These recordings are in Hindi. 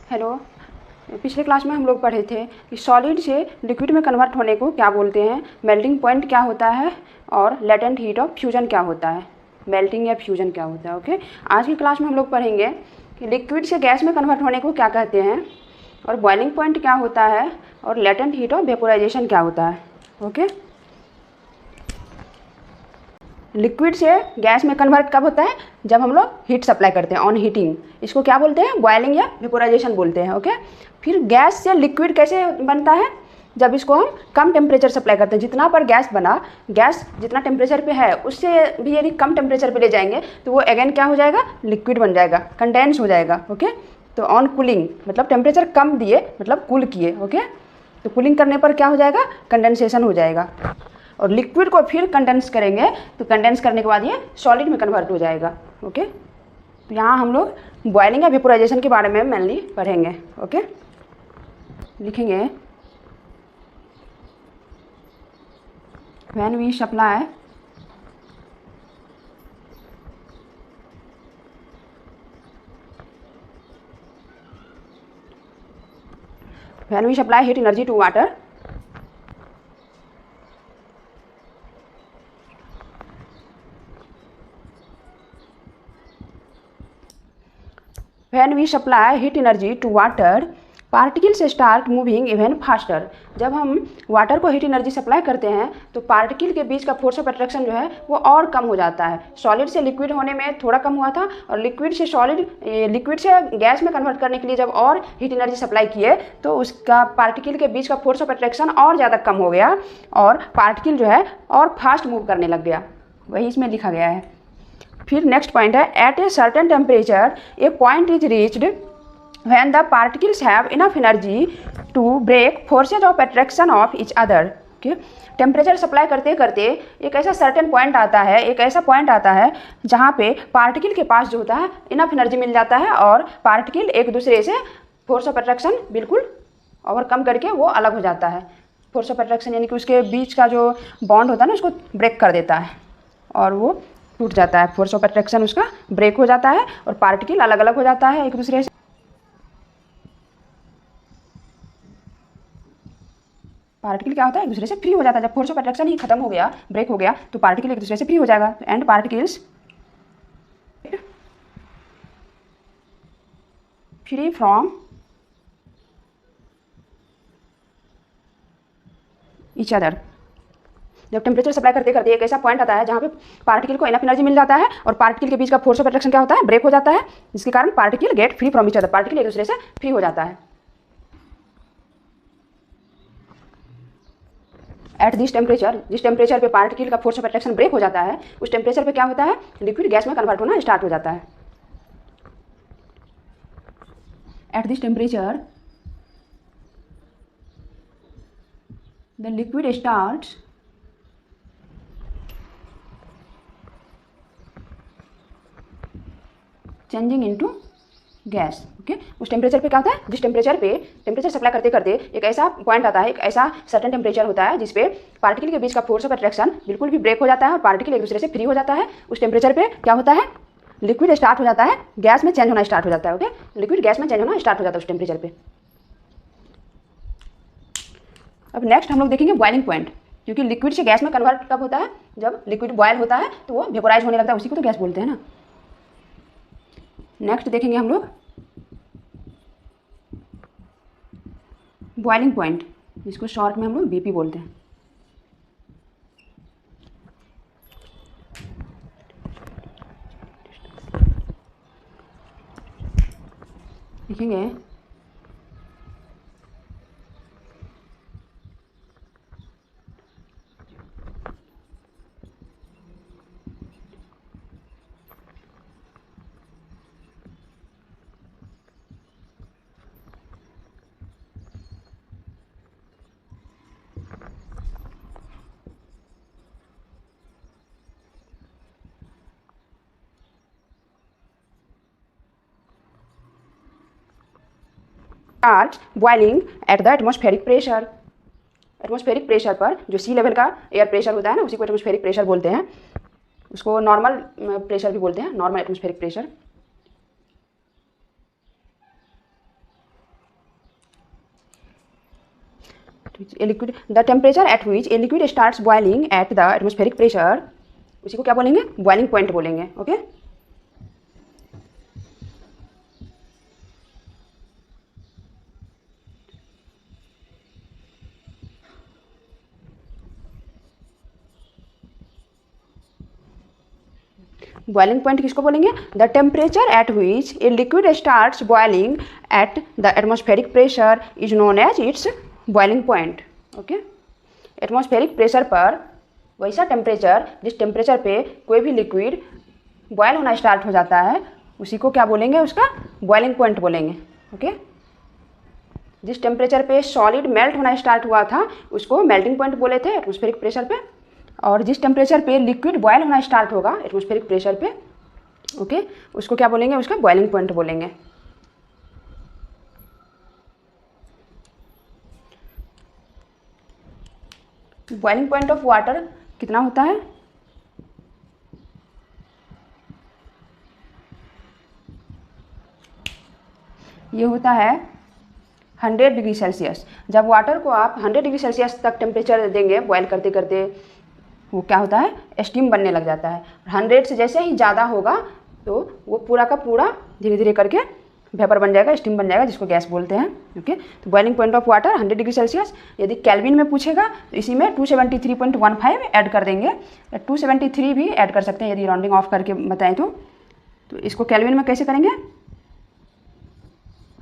हेलो। पिछले क्लास में हम लोग पढ़े थे कि सॉलिड से लिक्विड में कन्वर्ट होने को क्या बोलते हैं, मेल्टिंग पॉइंट क्या होता है और लेटेंट हीट ऑफ फ्यूजन क्या होता है, मेल्टिंग या फ्यूजन क्या होता है। ओके, आज की क्लास में हम लोग पढ़ेंगे कि लिक्विड से गैस में कन्वर्ट होने को क्या कहते हैं और बॉइलिंग पॉइंट क्या होता है और लेटेंट हीट ऑफ वेपोराइजेशन क्या होता है। ओके, लिक्विड से गैस में कन्वर्ट कब होता है? जब हम लोग हीट सप्लाई करते हैं, ऑन हीटिंग। इसको क्या बोलते हैं? बॉयलिंग या वेपोराइजेशन बोलते हैं। ओके, फिर गैस से लिक्विड कैसे बनता है? जब इसको हम कम टेम्परेचर सप्लाई करते हैं, जितना पर गैस बना, गैस जितना टेम्परेचर पे है उससे भी यदि कम टेम्परेचर पे ले जाएंगे तो वो अगेन क्या हो जाएगा? लिक्विड बन जाएगा, कंडेंस हो जाएगा। ओके, तो ऑन कूलिंग मतलब टेम्परेचर कम दिए मतलब कूल किए। ओके, तो कूलिंग करने पर क्या हो जाएगा? कंडेंसेशन हो जाएगा और लिक्विड को फिर कंडेंस करेंगे तो कंडेंस करने के बाद ये सॉलिड में कन्वर्ट हो जाएगा। ओके, तो यहाँ हम लोग बॉइलिंग या वेपोराइजेशन के बारे में मेनली पढ़ेंगे। ओके, लिखेंगे when we supply heat energy to water, particles start moving even faster. जब हम वाटर को हीट एनर्जी सप्लाई करते हैं तो पार्टिकल के बीच का फोर्स ऑफ अट्रैक्शन जो है वो और कम हो जाता है। सॉलिड से लिक्विड होने में थोड़ा कम हुआ था और लिक्विड से गैस में कन्वर्ट करने के लिए जब और हीट एनर्जी सप्लाई किए तो उसका पार्टिकल के बीच का फोर्स ऑफ अट्रैक्शन और ज़्यादा कम हो गया और पार्टिकल जो है और फास्ट मूव करने लग गया। वही इसमें लिखा गया है। फिर नेक्स्ट पॉइंट है, at a certain temperature a point is reached when the particles have enough energy to break forces of attraction of each other। Temperature supply करते करते एक ऐसा सर्टेन पॉइंट आता है, एक ऐसा पॉइंट आता है जहाँ पे पार्टिकल के पास जो होता है इनफ एनर्जी मिल जाता है और पार्टिकल एक दूसरे से फोर्स ऑफ अट्रैक्शन बिल्कुल ओवरकम करके वो अलग हो जाता है। फोर्स ऑफ अट्रैक्शन यानी कि उसके बीच का जो बॉन्ड होता है ना उसको ब्रेक कर देता है और वो टूट जाता है। फोर्स ऑफ अट्रैक्शन उसका ब्रेक हो जाता है और पार्टिकल अलग अलग हो जाता है एक दूसरे से। पार्टिकल क्या होता है? एक दूसरे से फ्री हो जाता है। जब फोर्स ऑफ अट्रैक्शन ही खत्म हो गया, ब्रेक हो गया, तो पार्टिकल एक दूसरे से फ्री हो जाएगा। And particles free from each other. जब टेम्परेचर सप्लाई करते करते एक ऐसा पॉइंट आता है जहाँ पे पार्टिकल को इनफ एनर्जी मिल जाता है और पार्टिकल के बीच का फोर्स ऑफ अट्रैक्शन क्या होता है? ब्रेक हो जाता है, जिसके कारण particle get free from each other. Particle एक दूसरे से फ्री हो जाता है। एट दिस टेम्परेचर, जिस टेम्परेचर पे पार्टिकल का फोर्स ऑफ अट्रैक्शन ब्रेक हो जाता है उस टेम्परेचर पे क्या होता है? लिक्विड गैस में कन्वर्ट होना स्टार्ट हो जाता है। At this temperature the liquid starts changing into gas. Okay, उस टेम्परेचर पे क्या होता है? जिस टेम्परेचर पे टेम्परेचर सप्लाई करते करते एक ऐसा पॉइंट आता है, एक ऐसा सर्टेन टेम्परेचर होता है जिसपे पार्टिकल के बीच का फोर्स ऑफ अट्रैक्शन बिल्कुल भी ब्रेक हो जाता है और पार्टिकल एक दूसरे से फ्री हो जाता है। उस टेम्परेचर पे क्या होता है? लिक्विड स्टार्ट हो जाता है, गैस में चेंज होना स्टार्ट हो जाता है। ओके, लिक्विड गैस में चेंज होना स्टार्ट हो जाता है उस टेम्परेचर पे। अब नेक्स्ट हम लोग देखेंगे बॉइलिंग पॉइंट, क्योंकि लिक्विड से गैस में कन्वर्ट कब होता है? जब लिक्विड बॉयल होता है तो वो वेपोराइज होने लगता है, उसी को तो गैस बोलते हैं ना। नेक्स्ट देखेंगे हम लोग बॉइलिंग पॉइंट, जिसको शॉर्ट में हम लोग बीपी बोलते हैं। लिखेंगे start boiling at the atmospheric pressure. Atmospheric pressure पर जो सी लेवल का एयर प्रेशर होता है ना उसी को एटमॉस्फेरिक प्रेशर बोलते हैं। उसको नॉर्मल प्रेशर भी बोलते हैं, normal atmospheric pressure. The temperature at which a liquid starts boiling at the atmospheric pressure, उसी को क्या बोलेंगे, बॉइलिंग पॉइंट बोलेंगे। ओके, बॉइलिंग पॉइंट किसको बोलेंगे, the temperature at which a liquid starts boiling at the atmospheric pressure is known as its boiling point. Okay, atmospheric pressure पर वैसा टेम्परेचर जिस टेम्परेचर पे कोई भी लिक्विड बॉयल होना स्टार्ट हो जाता है उसी को क्या बोलेंगे, उसका बॉइलिंग पॉइंट बोलेंगे। ओके, जिस टेम्परेचर पे सॉलिड मेल्ट होना स्टार्ट हुआ था उसको मेल्टिंग पॉइंट बोले थे एटमॉस्फेरिक प्रेशर पे, और जिस टेम्परेचर पे लिक्विड बॉयल होना स्टार्ट होगा एटमॉस्फेरिक प्रेशर पे, ओके, उसको क्या बोलेंगे, उसका बॉइलिंग पॉइंट बोलेंगे। बॉइलिंग पॉइंट ऑफ वाटर कितना होता है, ये होता है 100 डिग्री सेल्सियस। जब वाटर को आप 100 डिग्री सेल्सियस तक टेम्परेचर देंगे बॉयल करते करते, वो क्या होता है, स्टीम बनने लग जाता है। 100 से जैसे ही ज़्यादा होगा तो वो पूरा का पूरा धीरे धीरे करके वेपर बन जाएगा, स्टीम बन जाएगा, जिसको गैस बोलते हैं। ओके, तो boiling point of water 100 degree Celsius. यदि केल्विन में पूछेगा तो इसी में 273.15 ऐड कर देंगे, 273 भी ऐड कर सकते हैं यदि राउंडिंग ऑफ करके बताएं तो इसको केल्विन में कैसे करेंगे,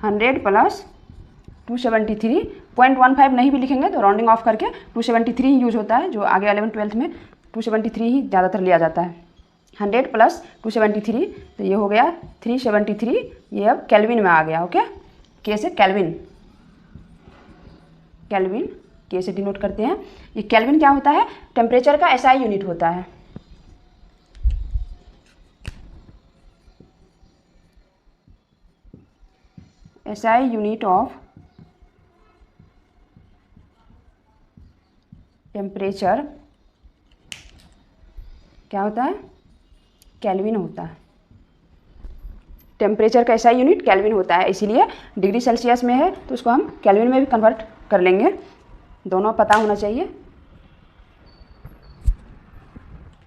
100 प्लस 273.15 नहीं भी लिखेंगे तो राउंडिंग ऑफ करके 273 ही यूज होता है, जो आगे 11-12 में 273 ही ज़्यादातर लिया जाता है। 100 प्लस 273 तो ये हो गया 373, ये अब केल्विन में आ गया। ओके, के से केल्विन, केल्विन के से डिनोट करते हैं। ये केल्विन क्या होता है, टेम्परेचर का एसआई यूनिट होता है। एसआई यूनिट ऑफ टेम्परेचर क्या होता है, केल्विन होता है। टेम्परेचर का एसआई यूनिट केल्विन होता है, इसीलिए डिग्री सेल्सियस में है तो उसको हम केल्विन में भी कन्वर्ट कर लेंगे, दोनों पता होना चाहिए।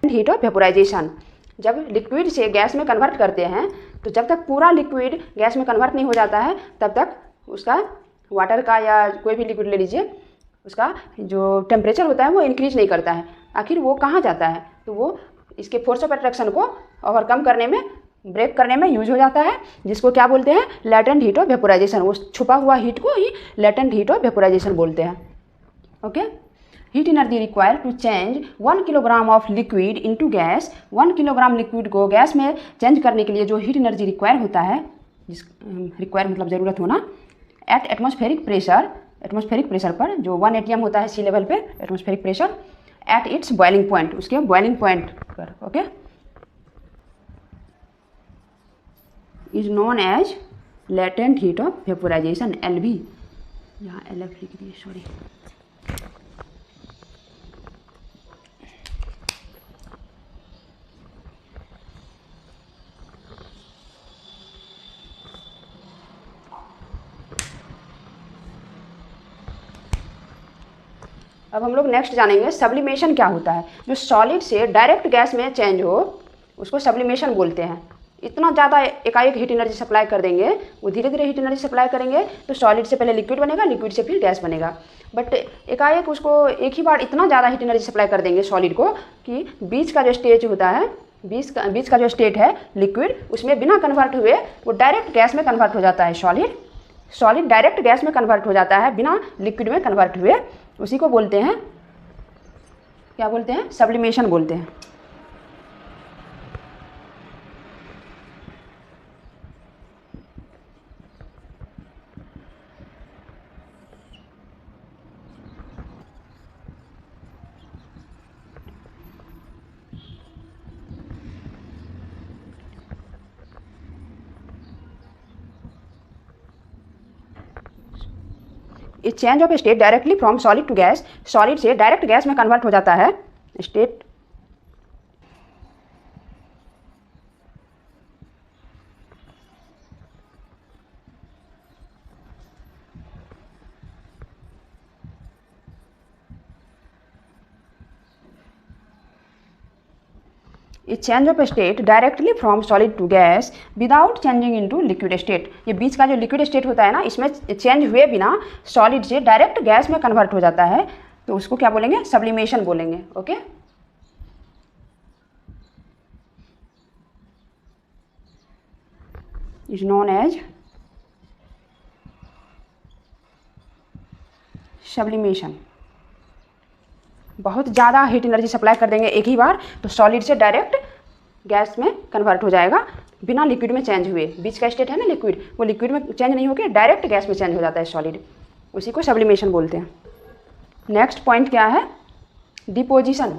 हीट ऑफ वेपोराइजेशन, जब लिक्विड से गैस में कन्वर्ट करते हैं तो जब तक पूरा लिक्विड गैस में कन्वर्ट नहीं हो जाता है तब तक उसका वाटर का या कोई भी लिक्विड ले लीजिए, उसका जो टेम्परेचर होता है वो इंक्रीज नहीं करता है। आखिर वो कहाँ जाता है, तो वो इसके फोर्स ऑफ अट्रैक्शन को ओवरकम करने में, ब्रेक करने में यूज हो जाता है, जिसको क्या बोलते हैं, लैटेंट हीट ऑफ वेपोराइजेशन। वो छुपा हुआ हीट को ही लैटेंट हीट ऑफ वेपोराइजेशन बोलते हैं। Okay, heat energy require to change 1 kilogram of liquid into gas, 1 kilogram liquid को गैस में चेंज करने के लिए जो हीट एनर्जी रिक्वायर होता है, जिस रिक्वायर मतलब ज़रूरत होना, at atmospheric pressure, atmospheric pressure पर जो 1 atm होता है सी लेवल पे atmospheric pressure, at its boiling point, उसके बॉइलिंग पॉइंट पर, okay, is known as latent heat of vaporization, LV, यहाँ LF लिख दिए, सॉरी। अब हम लोग नेक्स्ट जानेंगे सब्लिमेशन क्या होता है। जो सॉलिड से डायरेक्ट गैस में चेंज हो उसको सब्लिमेशन बोलते हैं। इतना ज़्यादा एकाएक हीट एनर्जी सप्लाई कर देंगे, वो धीरे धीरे हीट एनर्जी सप्लाई करेंगे तो सॉलिड से पहले लिक्विड बनेगा, लिक्विड से फिर गैस बनेगा। बट एकाएक उसको एक ही बार इतना ज़्यादा हीट एनर्जी सप्लाई कर देंगे सॉलिड को कि बीच का जो स्टेज होता है, बीच का जो स्टेट है लिक्विड, उसमें बिना कन्वर्ट हुए वो डायरेक्ट गैस में कन्वर्ट हो जाता है। सॉलिड डायरेक्ट गैस में कन्वर्ट हो जाता है बिना लिक्विड में कन्वर्ट हुए, उसी को बोलते हैं, क्या बोलते हैं, सब्लिमेशन बोलते हैं। इस change of state directly from solid to gas, solid से डायरेक्ट गैस में कन्वर्ट हो जाता है state. Is change of state directly from solid to gas without changing into liquid state. ये बीच का जो लिक्विड स्टेट होता है ना, इसमें चेंज हुए बिना सॉलिड से डायरेक्ट गैस में कन्वर्ट हो जाता है, तो उसको क्या बोलेंगे? सब्लिमेशन बोलेंगे। Okay, is known as sublimation. बहुत ज़्यादा हीट एनर्जी सप्लाई कर देंगे एक ही बार, तो सॉलिड से डायरेक्ट गैस में कन्वर्ट हो जाएगा बिना लिक्विड में चेंज हुए। बीच का स्टेट है ना लिक्विड, वो लिक्विड में चेंज नहीं होकर डायरेक्ट गैस में चेंज हो जाता है सॉलिड, उसी को सब्लिमेशन बोलते हैं। नेक्स्ट पॉइंट क्या है? डिपोजिशन।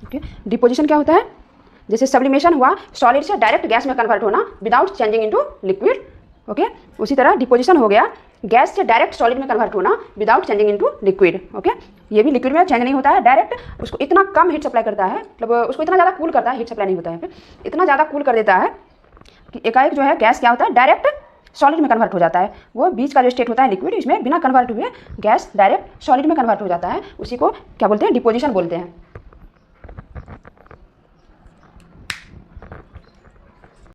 ओके, डिपोजिशन क्या होता है? जैसे सब्लिमेशन हुआ, सॉलिड से डायरेक्ट गैस में कन्वर्ट होना without changing into liquid. Okay, उसी तरह डिपोजिशन हो गया, गैस से डायरेक्ट सॉलिड में कन्वर्ट होना without changing into liquid. Okay, ये भी लिक्विड में चेंज नहीं होता है, डायरेक्ट उसको इतना कम हीट सप्लाई करता है, मतलब उसको इतना ज़्यादा कूल करता है, हीट सप्लाई नहीं होता है, इतना ज़्यादा कूल कर देता है कि एकाएक जो है गैस क्या होता है, डायरेक्ट सॉलिड में कन्वर्ट हो जाता है। वो बीच का जो स्टेट होता है लिक्विड, इसमें बिना कन्वर्ट हुए गैस डायरेक्ट सॉलिड में कन्वर्ट हो जाता है, उसी को क्या बोलते हैं? डिपोजिशन बोलते हैं।